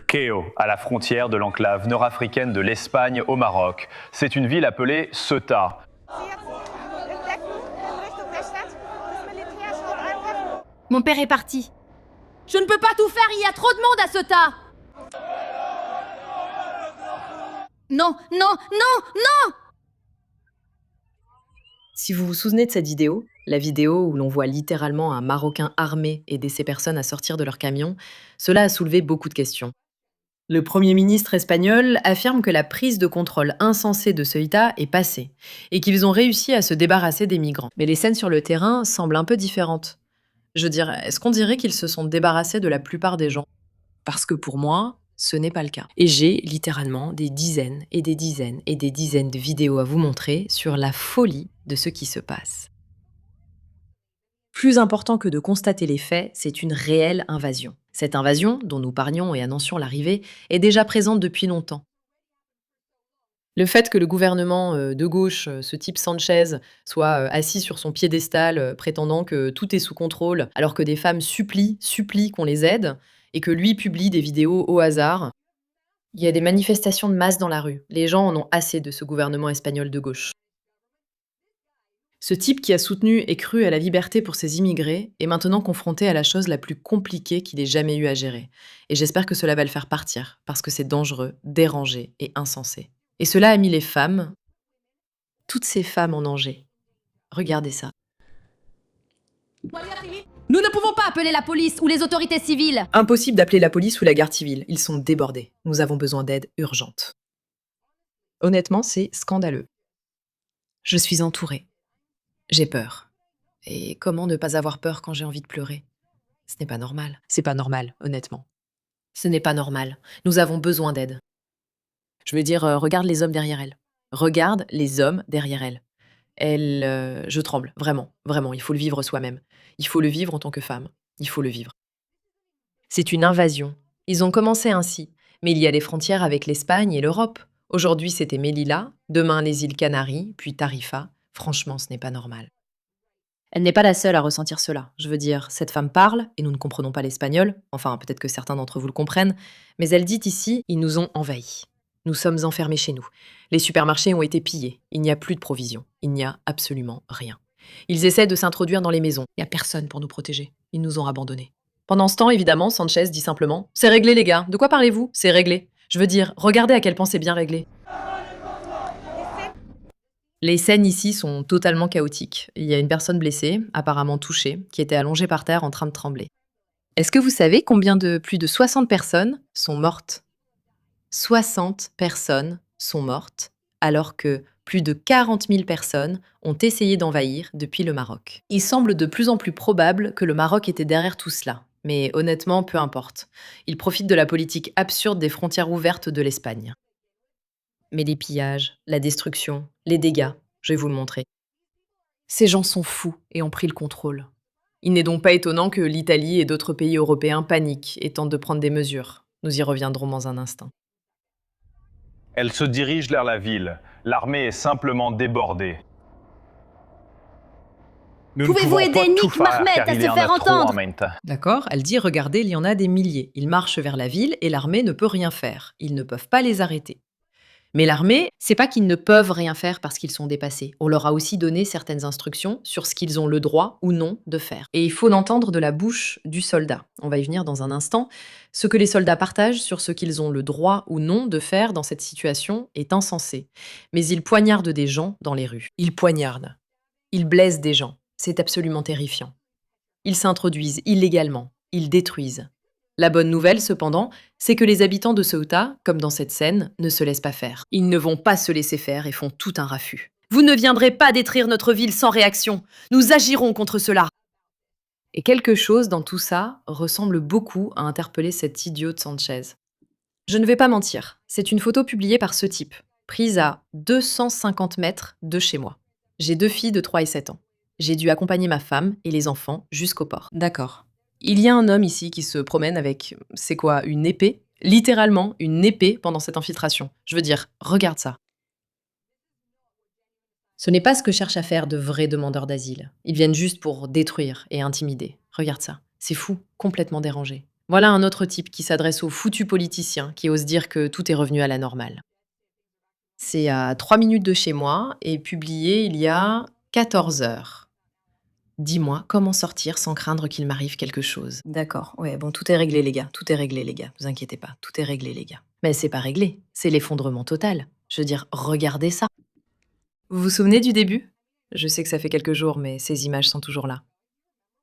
Keo, à la frontière de l'enclave nord-africaine de l'Espagne au Maroc. C'est une ville appelée Ceuta. Mon père est parti. Je ne peux pas tout faire, il y a trop de monde à Ceuta. Non, non, non, non! Si vous vous souvenez de cette vidéo, la vidéo où l'on voit littéralement un Marocain armé aider ces personnes à sortir de leur camion, cela a soulevé beaucoup de questions. Le Premier ministre espagnol affirme que la prise de contrôle insensée de Ceuta est passée et qu'ils ont réussi à se débarrasser des migrants. Mais les scènes sur le terrain semblent un peu différentes. Je veux dire, est-ce qu'on dirait qu'ils se sont débarrassés de la plupart des gens? Parce que pour moi, ce n'est pas le cas. Et j'ai littéralement des dizaines et des dizaines et des dizaines de vidéos à vous montrer sur la folie de ce qui se passe. Plus important que de constater les faits, c'est une réelle invasion. Cette invasion, dont nous parlions et annoncions l'arrivée, est déjà présente depuis longtemps. Le fait que le gouvernement de gauche, ce type Sanchez, soit assis sur son piédestal, prétendant que tout est sous contrôle, alors que des femmes supplient qu'on les aide, et que lui publie des vidéos au hasard. Il y a des manifestations de masse dans la rue. Les gens en ont assez de ce gouvernement espagnol de gauche. Ce type qui a soutenu et cru à la liberté pour ses immigrés est maintenant confronté à la chose la plus compliquée qu'il ait jamais eu à gérer. Et j'espère que cela va le faire partir, parce que c'est dangereux, dérangé et insensé. Et cela a mis les femmes, toutes ces femmes en danger. Regardez ça. Nous ne pouvons pas appeler la police ou les autorités civiles. Impossible d'appeler la police ou la garde civile. Ils sont débordés. Nous avons besoin d'aide urgente. Honnêtement, c'est scandaleux. Je suis entourée. J'ai peur. Et comment ne pas avoir peur quand j'ai envie de pleurer? Ce n'est pas normal. C'est pas normal, honnêtement. Ce n'est pas normal. Nous avons besoin d'aide. Je veux dire, regarde les hommes derrière elle. Regarde les hommes derrière elle. Je tremble, vraiment, vraiment. Il faut le vivre soi-même. Il faut le vivre en tant que femme. Il faut le vivre. C'est une invasion. Ils ont commencé ainsi. Mais il y a les frontières avec l'Espagne et l'Europe. Aujourd'hui, c'était Melilla, demain les îles Canaries, puis Tarifa. Franchement, ce n'est pas normal. Elle n'est pas la seule à ressentir cela. Je veux dire, cette femme parle, et nous ne comprenons pas l'espagnol, enfin peut-être que certains d'entre vous le comprennent, mais elle dit ici, ils nous ont envahis. Nous sommes enfermés chez nous. Les supermarchés ont été pillés. Il n'y a plus de provisions. Il n'y a absolument rien. Ils essaient de s'introduire dans les maisons. Il n'y a personne pour nous protéger. Ils nous ont abandonnés. Pendant ce temps, évidemment, Sanchez dit simplement « C'est réglé les gars, de quoi parlez-vous? C'est réglé. » Je veux dire, regardez à quel point c'est bien réglé. Les scènes ici sont totalement chaotiques. Il y a une personne blessée, apparemment touchée, qui était allongée par terre en train de trembler. Est-ce que vous savez combien de plus de 60 personnes sont mortes? 60 personnes sont mortes, alors que plus de 40 000 personnes ont essayé d'envahir depuis le Maroc. Il semble de plus en plus probable que le Maroc était derrière tout cela. Mais honnêtement, peu importe. Il profite de la politique absurde des frontières ouvertes de l'Espagne. Mais les pillages, la destruction, les dégâts, je vais vous le montrer. Ces gens sont fous et ont pris le contrôle. Il n'est donc pas étonnant que l'Italie et d'autres pays européens paniquent et tentent de prendre des mesures. Nous y reviendrons dans un instant. Elle se dirige vers la ville. L'armée est simplement débordée. Nous ne Pouvez-vous pouvons aider pas tout Nick faire, Marmet car à il se y en faire a trop entendre? en même temps. D'accord, elle dit, regardez, il y en a des milliers. Ils marchent vers la ville et l'armée ne peut rien faire. Ils ne peuvent pas les arrêter. Mais l'armée, c'est pas qu'ils ne peuvent rien faire parce qu'ils sont dépassés. On leur a aussi donné certaines instructions sur ce qu'ils ont le droit ou non de faire. Et il faut l'entendre de la bouche du soldat. On va y venir dans un instant. Ce que les soldats partagent sur ce qu'ils ont le droit ou non de faire dans cette situation est insensé. Mais ils poignardent des gens dans les rues. Ils poignardent. Ils blessent des gens. C'est absolument terrifiant. Ils s'introduisent illégalement. Ils détruisent. La bonne nouvelle, cependant, c'est que les habitants de Ceuta, comme dans cette scène, ne se laissent pas faire. Ils ne vont pas se laisser faire et font tout un raffut. Vous ne viendrez pas détruire notre ville sans réaction. Nous agirons contre cela. Et quelque chose dans tout ça ressemble beaucoup à interpeller cet idiot de Sanchez. Je ne vais pas mentir, c'est une photo publiée par ce type, prise à 250 mètres de chez moi. J'ai 2 filles de 3 et 7 ans. J'ai dû accompagner ma femme et les enfants jusqu'au port. D'accord. Il y a un homme ici qui se promène avec, c'est quoi, une épée? Littéralement, une épée pendant cette infiltration. Je veux dire, regarde ça. Ce n'est pas ce que cherchent à faire de vrais demandeurs d'asile. Ils viennent juste pour détruire et intimider. Regarde ça. C'est fou, complètement dérangé. Voilà un autre type qui s'adresse aux foutus politiciens qui osent dire que tout est revenu à la normale. C'est à 3 minutes de chez moi et publié il y a 14 heures. Dis-moi, comment sortir sans craindre qu'il m'arrive quelque chose? D'accord, ouais, bon, tout est réglé, les gars. Tout est réglé, les gars. Vous inquiétez pas, tout est réglé, les gars. Mais c'est pas réglé, c'est l'effondrement total. Je veux dire, regardez ça. Vous vous souvenez du début? Je sais que ça fait quelques jours, mais ces images sont toujours là.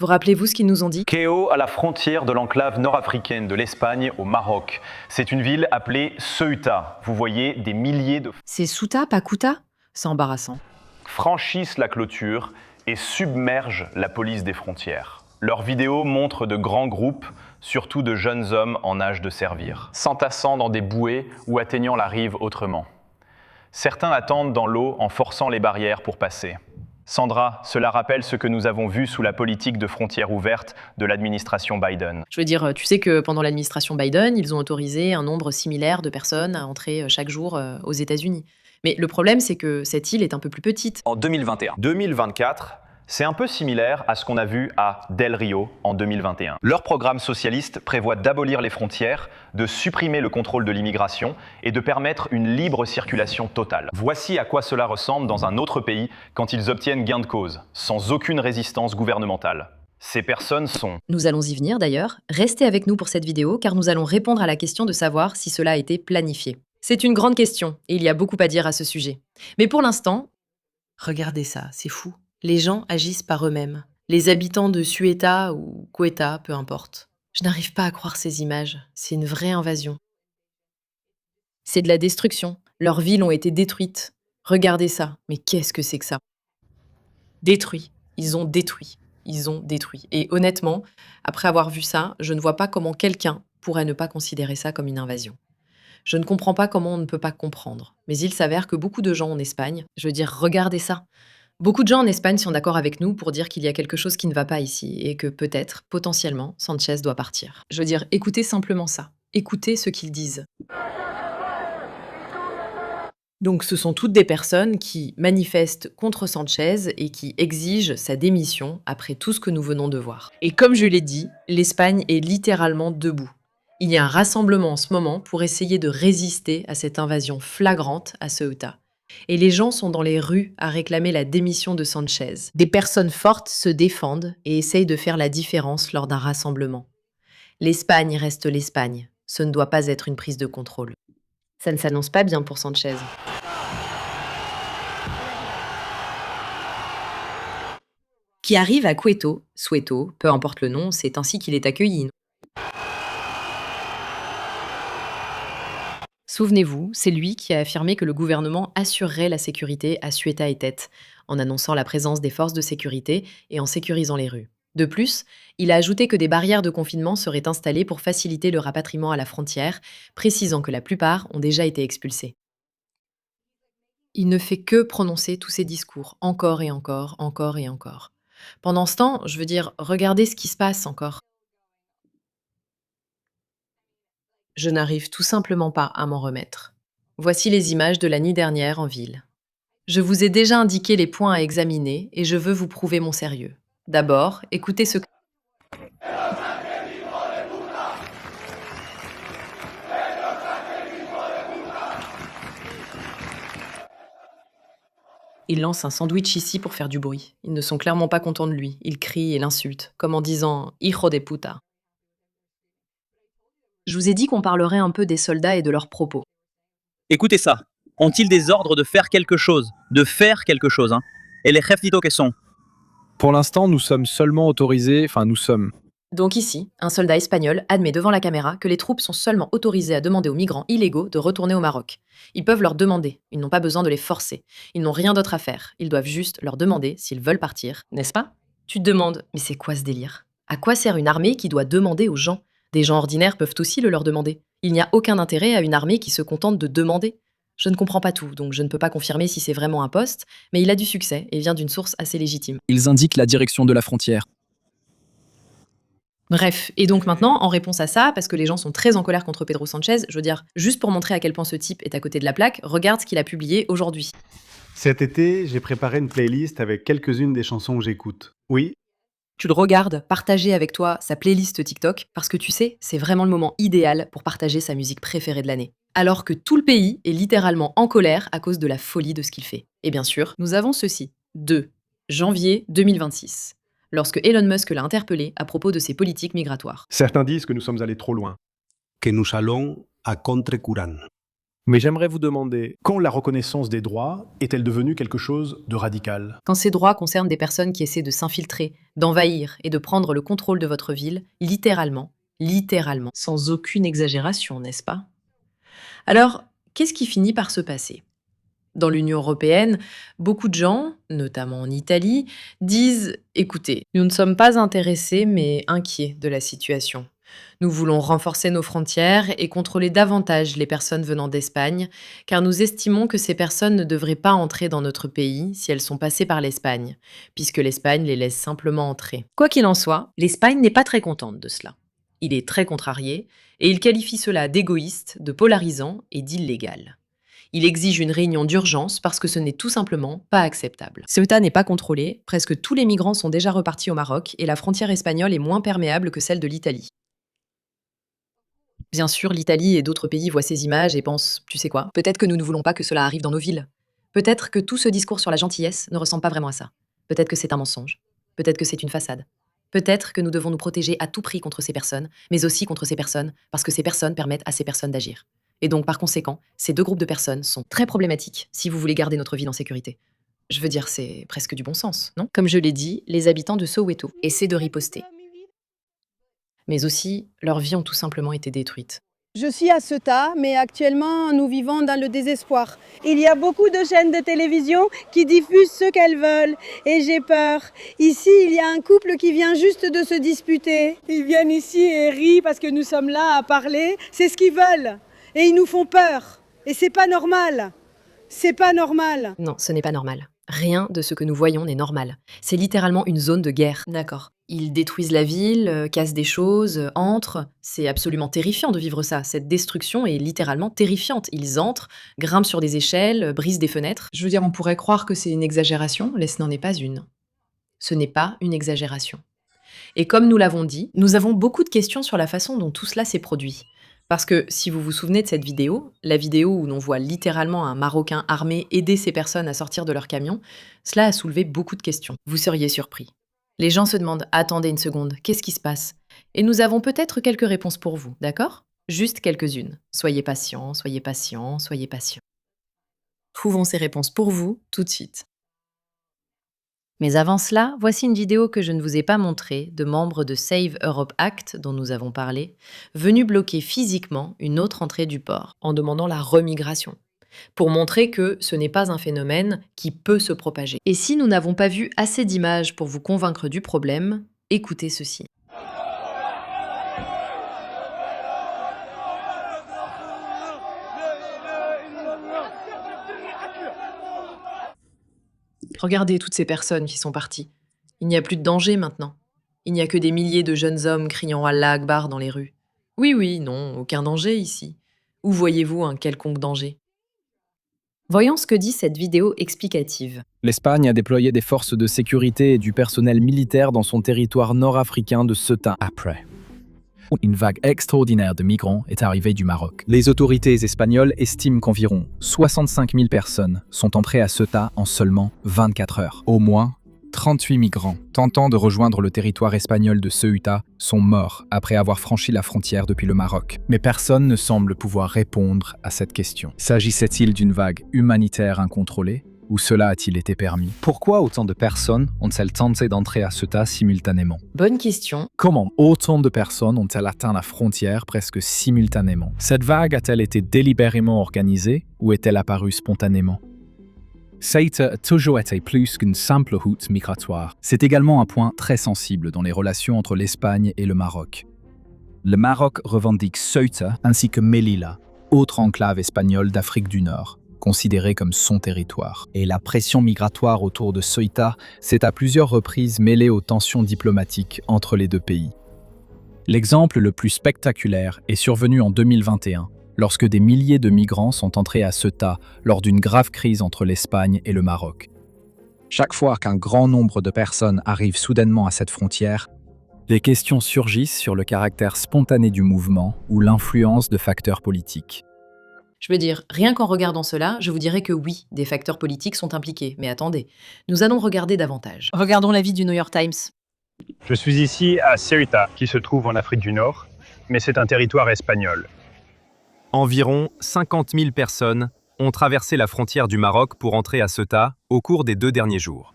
Vous rappelez-vous ce qu'ils nous ont dit? Queo, à la frontière de l'enclave nord-africaine de l'Espagne au Maroc. C'est une ville appelée Ceuta. Vous voyez, des milliers de C'est Souta, pas Kuta? C'est embarrassant. franchissent la clôture et submergent la police des frontières. Leurs vidéos montrent de grands groupes, surtout de jeunes hommes en âge de servir, s'entassant dans des bouées ou atteignant la rive autrement. Certains attendent dans l'eau en forçant les barrières pour passer. Sandra, cela rappelle ce que nous avons vu sous la politique de frontières ouvertes de l'administration Biden. Je veux dire, tu sais que pendant l'administration Biden, ils ont autorisé un nombre similaire de personnes à entrer chaque jour aux États-Unis. Mais le problème, c'est que cette île est un peu plus petite. En 2021. 2024, c'est un peu similaire à ce qu'on a vu à Del Rio en 2021. Leur programme socialiste prévoit d'abolir les frontières, de supprimer le contrôle de l'immigration et de permettre une libre circulation totale. Voici à quoi cela ressemble dans un autre pays quand ils obtiennent gain de cause, sans aucune résistance gouvernementale. Ces personnes sont... Nous allons y venir d'ailleurs. Restez avec nous pour cette vidéo car nous allons répondre à la question de savoir si cela a été planifié. C'est une grande question et il y a beaucoup à dire à ce sujet. Mais pour l'instant, regardez ça, c'est fou. Les gens agissent par eux-mêmes. Les habitants de Ceuta ou Ceuta, peu importe. Je n'arrive pas à croire ces images. C'est une vraie invasion. C'est de la destruction. Leurs villes ont été détruites. Regardez ça. Mais qu'est-ce que c'est que ça? Détruit. Ils ont détruit. Ils ont détruit. Et honnêtement, après avoir vu ça, je ne vois pas comment quelqu'un pourrait ne pas considérer ça comme une invasion. Je ne comprends pas comment on ne peut pas comprendre. Mais il s'avère que beaucoup de gens en Espagne, je veux dire, regardez ça. Beaucoup de gens en Espagne sont d'accord avec nous pour dire qu'il y a quelque chose qui ne va pas ici et que peut-être, potentiellement, Sanchez doit partir. Je veux dire, écoutez simplement ça. Écoutez ce qu'ils disent. Donc ce sont toutes des personnes qui manifestent contre Sanchez et qui exigent sa démission après tout ce que nous venons de voir. Et comme je l'ai dit, l'Espagne est littéralement debout. Il y a un rassemblement en ce moment pour essayer de résister à cette invasion flagrante à Ceuta. Et les gens sont dans les rues à réclamer la démission de Sanchez. Des personnes fortes se défendent et essayent de faire la différence lors d'un rassemblement. L'Espagne reste l'Espagne. Ce ne doit pas être une prise de contrôle. Ça ne s'annonce pas bien pour Sanchez. Qui arrive à Soweto, peu importe le nom, c'est ainsi qu'il est accueilli. Souvenez-vous, c'est lui qui a affirmé que le gouvernement assurerait la sécurité à Ceuta et Tête, en annonçant la présence des forces de sécurité et en sécurisant les rues. De plus, il a ajouté que des barrières de confinement seraient installées pour faciliter le rapatriement à la frontière, précisant que la plupart ont déjà été expulsés. Il ne fait que prononcer tous ces discours, encore et encore, encore et encore. Pendant ce temps, je veux dire, regardez ce qui se passe encore. Je n'arrive tout simplement pas à m'en remettre. Voici les images de la nuit dernière en ville. Je vous ai déjà indiqué les points à examiner et je veux vous prouver mon sérieux. D'abord, écoutez ce... Il lance un sandwich ici pour faire du bruit. Ils ne sont clairement pas contents de lui. Ils crient et l'insultent, comme en disant « hijo de puta ». Je vous ai dit qu'on parlerait un peu des soldats et de leurs propos. Écoutez ça. Ont-ils des ordres de faire quelque chose? Hein? Et les ejércitos que sont? Pour l'instant, nous sommes seulement autorisés, Donc ici, un soldat espagnol admet devant la caméra que les troupes sont seulement autorisées à demander aux migrants illégaux de retourner au Maroc. Ils peuvent leur demander, ils n'ont pas besoin de les forcer. Ils n'ont rien d'autre à faire, ils doivent juste leur demander s'ils veulent partir, n'est-ce pas? Tu te demandes, mais c'est quoi ce délire? À quoi sert une armée qui doit demander aux gens? Des gens ordinaires peuvent aussi le leur demander. Il n'y a aucun intérêt à une armée qui se contente de demander. Je ne comprends pas tout, donc je ne peux pas confirmer si c'est vraiment un poste, mais il a du succès et vient d'une source assez légitime. Ils indiquent la direction de la frontière. Bref, et donc maintenant, en réponse à ça, parce que les gens sont très en colère contre Pedro Sanchez, je veux dire, juste pour montrer à quel point ce type est à côté de la plaque, regarde ce qu'il a publié aujourd'hui. Cet été, j'ai préparé une playlist avec quelques-unes des chansons que j'écoute. Oui, Tu le regardes partager avec toi sa playlist TikTok parce que tu sais, c'est vraiment le moment idéal pour partager sa musique préférée de l'année. Alors que tout le pays est littéralement en colère à cause de la folie de ce qu'il fait. Et bien sûr, nous avons ceci. 2 janvier 2026, lorsque Elon Musk l'a interpellé à propos de ses politiques migratoires. Certains disent que nous sommes allés trop loin. que nous allons à contre-courant. Mais j'aimerais vous demander, quand la reconnaissance des droits est-elle devenue quelque chose de radical? Quand ces droits concernent des personnes qui essaient de s'infiltrer, d'envahir et de prendre le contrôle de votre ville, littéralement, sans aucune exagération, n'est-ce pas? Alors, qu'est-ce qui finit par se passer? Dans l'Union européenne, beaucoup de gens, notamment en Italie, disent « Écoutez, nous ne sommes pas intéressés mais inquiets de la situation. Nous voulons renforcer nos frontières et contrôler davantage les personnes venant d'Espagne, car nous estimons que ces personnes ne devraient pas entrer dans notre pays si elles sont passées par l'Espagne, puisque l'Espagne les laisse simplement entrer. » Quoi qu'il en soit, l'Espagne n'est pas très contente de cela. Il est très contrarié et il qualifie cela d'égoïste, de polarisant et d'illégal. Il exige une réunion d'urgence parce que ce n'est tout simplement pas acceptable. Ceuta n'est pas contrôlé, presque tous les migrants sont déjà repartis au Maroc et la frontière espagnole est moins perméable que celle de l'Italie. Bien sûr, l'Italie et d'autres pays voient ces images et pensent, tu sais quoi, peut-être que nous ne voulons pas que cela arrive dans nos villes. Peut-être que tout ce discours sur la gentillesse ne ressemble pas vraiment à ça. Peut-être que c'est un mensonge. Peut-être que c'est une façade. Peut-être que nous devons nous protéger à tout prix contre ces personnes, mais aussi contre ces personnes, parce que ces personnes permettent à ces personnes d'agir. Et donc, par conséquent, ces deux groupes de personnes sont très problématiques si vous voulez garder notre ville en sécurité. Je veux dire, c'est presque du bon sens, non? Comme je l'ai dit, les habitants de Soweto essaient de riposter. Mais aussi, leurs vies ont tout simplement été détruites. Je suis à Ceuta, mais actuellement, nous vivons dans le désespoir. Il y a beaucoup de chaînes de télévision qui diffusent ce qu'elles veulent, et j'ai peur. Ici, il y a un couple qui vient juste de se disputer. Ils viennent ici et rient parce que nous sommes là à parler. C'est ce qu'ils veulent. Et ils nous font peur. Et c'est pas normal. C'est pas normal. Non, ce n'est pas normal. Rien de ce que nous voyons n'est normal. C'est littéralement une zone de guerre. D'accord. Ils détruisent la ville, cassent des choses, entrent. C'est absolument terrifiant de vivre ça. Cette destruction est littéralement terrifiante. Ils entrent, grimpent sur des échelles, brisent des fenêtres. Je veux dire, on pourrait croire que c'est une exagération, mais ce n'en est pas une. Ce n'est pas une exagération. Et comme nous l'avons dit, nous avons beaucoup de questions sur la façon dont tout cela s'est produit. Parce que si vous vous souvenez de cette vidéo, la vidéo où l'on voit littéralement un Marocain armé aider ces personnes à sortir de leur camion, cela a soulevé beaucoup de questions. Vous seriez surpris. Les gens se demandent « Attendez une seconde, qu'est-ce qui se passe ?» Et nous avons peut-être quelques réponses pour vous, d'accord? Juste quelques-unes. Soyez patients, soyez patients, soyez patients. Trouvons ces réponses pour vous tout de suite. Mais avant cela, voici une vidéo que je ne vous ai pas montrée de membres de Save Europe Act, dont nous avons parlé, venus bloquer physiquement une autre entrée du port, en demandant la remigration, pour montrer que ce n'est pas un phénomène qui peut se propager. Et si nous n'avons pas vu assez d'images pour vous convaincre du problème, écoutez ceci. Regardez toutes ces personnes qui sont parties. Il n'y a plus de danger maintenant. Il n'y a que des milliers de jeunes hommes criant Allah Akbar dans les rues. Oui, non, aucun danger ici. Où voyez-vous un quelconque danger? Voyons ce que dit cette vidéo explicative. L'Espagne a déployé des forces de sécurité et du personnel militaire dans son territoire nord-africain de Ceuta après. Une vague extraordinaire de migrants est arrivée du Maroc. Les autorités espagnoles estiment qu'environ 65 000 personnes sont entrées à Ceuta en seulement 24 heures. Au moins 38 migrants tentant de rejoindre le territoire espagnol de Ceuta sont morts après avoir franchi la frontière depuis le Maroc. Mais personne ne semble pouvoir répondre à cette question. S'agissait-il d'une vague humanitaire incontrôlée ? Ou cela a-t-il été permis? Pourquoi autant de personnes ont-elles tenté d'entrer à Ceuta simultanément? Bonne question. Comment autant de personnes ont-elles atteint la frontière presque simultanément? Cette vague a-t-elle été délibérément organisée ou est-elle apparue spontanément? Ceuta a toujours été plus qu'une simple route migratoire. C'est également un point très sensible dans les relations entre l'Espagne et le Maroc. Le Maroc revendique Ceuta ainsi que Melilla, autre enclave espagnole d'Afrique du Nord, considérée comme son territoire. Et la pression migratoire autour de Ceuta s'est à plusieurs reprises mêlée aux tensions diplomatiques entre les deux pays. L'exemple le plus spectaculaire est survenu en 2021, lorsque des milliers de migrants sont entrés à Ceuta lors d'une grave crise entre l'Espagne et le Maroc. Chaque fois qu'un grand nombre de personnes arrivent soudainement à cette frontière, des questions surgissent sur le caractère spontané du mouvement ou l'influence de facteurs politiques. Je veux dire, rien qu'en regardant cela, je vous dirais que oui, des facteurs politiques sont impliqués. Mais attendez, nous allons regarder davantage. Regardons l'avis du New York Times. Je suis ici à Ceuta, qui se trouve en Afrique du Nord, mais c'est un territoire espagnol. Environ 50 000 personnes ont traversé la frontière du Maroc pour entrer à Ceuta au cours des 2 derniers jours.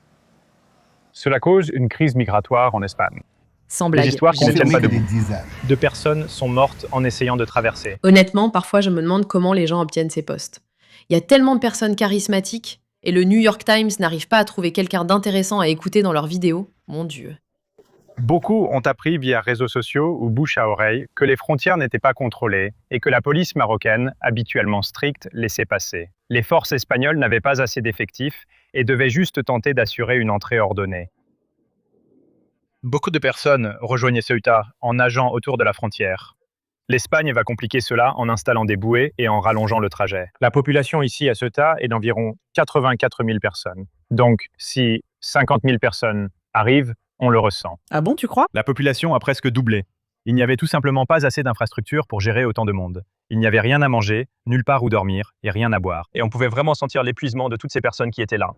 Cela cause une crise migratoire en Espagne. Sans blague. Des histoires qui ne tiennent pas debout. dizaines. 2 personnes sont mortes en essayant de traverser. Honnêtement, parfois je me demande comment les gens obtiennent ces postes. Il y a tellement de personnes charismatiques et le New York Times n'arrive pas à trouver quelqu'un d'intéressant à écouter dans leurs vidéos. Mon Dieu. Beaucoup ont appris via réseaux sociaux ou bouche à oreille que les frontières n'étaient pas contrôlées et que la police marocaine, habituellement stricte, laissait passer. Les forces espagnoles n'avaient pas assez d'effectifs et devaient juste tenter d'assurer une entrée ordonnée. Beaucoup de personnes rejoignaient Ceuta en nageant autour de la frontière. L'Espagne va compliquer cela en installant des bouées et en rallongeant le trajet. La population ici à Ceuta est d'environ 84 000 personnes. Donc, si 50 000 personnes arrivent, on le ressent. Ah bon, tu crois? La population a presque doublé. Il n'y avait tout simplement pas assez d'infrastructures pour gérer autant de monde. Il n'y avait rien à manger, nulle part où dormir et rien à boire. Et on pouvait vraiment sentir l'épuisement de toutes ces personnes qui étaient là.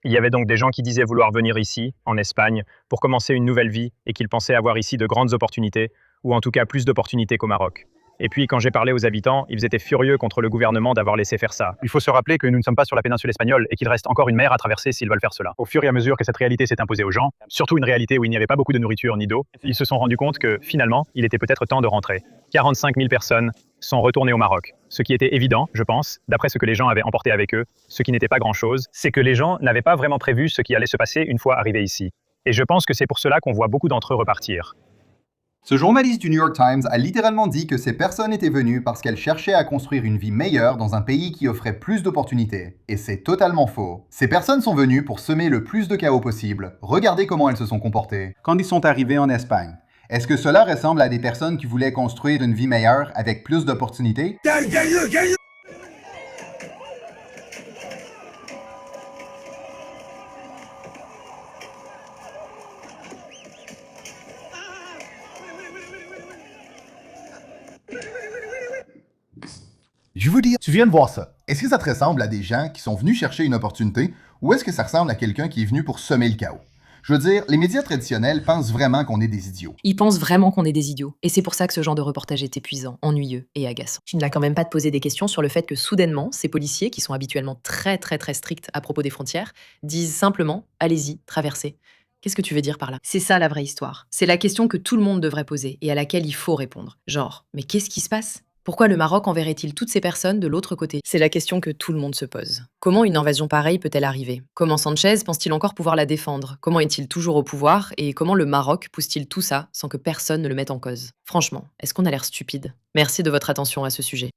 Il y avait donc des gens qui disaient vouloir venir ici, en Espagne, pour commencer une nouvelle vie et qu'ils pensaient avoir ici de grandes opportunités, ou en tout cas plus d'opportunités qu'au Maroc. Et puis, quand j'ai parlé aux habitants, ils étaient furieux contre le gouvernement d'avoir laissé faire ça. Il faut se rappeler que nous ne sommes pas sur la péninsule espagnole et qu'il reste encore une mer à traverser s'ils veulent faire cela. Au fur et à mesure que cette réalité s'est imposée aux gens, surtout une réalité où il n'y avait pas beaucoup de nourriture ni d'eau, ils se sont rendus compte que, finalement, il était peut-être temps de rentrer. 45 000 personnes sont retournées au Maroc. Ce qui était évident, je pense, d'après ce que les gens avaient emporté avec eux, ce qui n'était pas grand-chose, c'est que les gens n'avaient pas vraiment prévu ce qui allait se passer une fois arrivés ici. Et je pense que c'est pour cela qu'on voit beaucoup d'entre eux repartir. Ce journaliste du New York Times a littéralement dit que ces personnes étaient venues parce qu'elles cherchaient à construire une vie meilleure dans un pays qui offrait plus d'opportunités. Et c'est totalement faux. Ces personnes sont venues pour semer le plus de chaos possible. Regardez comment elles se sont comportées. Quand ils sont arrivés en Espagne, est-ce que cela ressemble à des personnes qui voulaient construire une vie meilleure avec plus d'opportunités? Je veux dire, tu viens de voir ça. Est-ce que ça te ressemble à des gens qui sont venus chercher une opportunité ou est-ce que ça ressemble à quelqu'un qui est venu pour semer le chaos? Je veux dire, les médias traditionnels pensent vraiment qu'on est des idiots. Ils pensent vraiment qu'on est des idiots. Et c'est pour ça que ce genre de reportage est épuisant, ennuyeux et agaçant. Tu ne l'as quand même pas de poser des questions sur le fait que soudainement, ces policiers, qui sont habituellement très stricts à propos des frontières, disent simplement « allez-y, traversez ». Qu'est-ce que tu veux dire par là? C'est ça la vraie histoire. C'est la question que tout le monde devrait poser et à laquelle il faut répondre. Genre, mais qu'est-ce qui se passe? Pourquoi le Maroc enverrait-il toutes ces personnes de l'autre côté? C'est la question que tout le monde se pose. Comment une invasion pareille peut-elle arriver? Comment Sanchez pense-t-il encore pouvoir la défendre? Comment est-il toujours au pouvoir? Et comment le Maroc pousse-t-il tout ça sans que personne ne le mette en cause? Franchement, est-ce qu'on a l'air stupide? Merci de votre attention à ce sujet.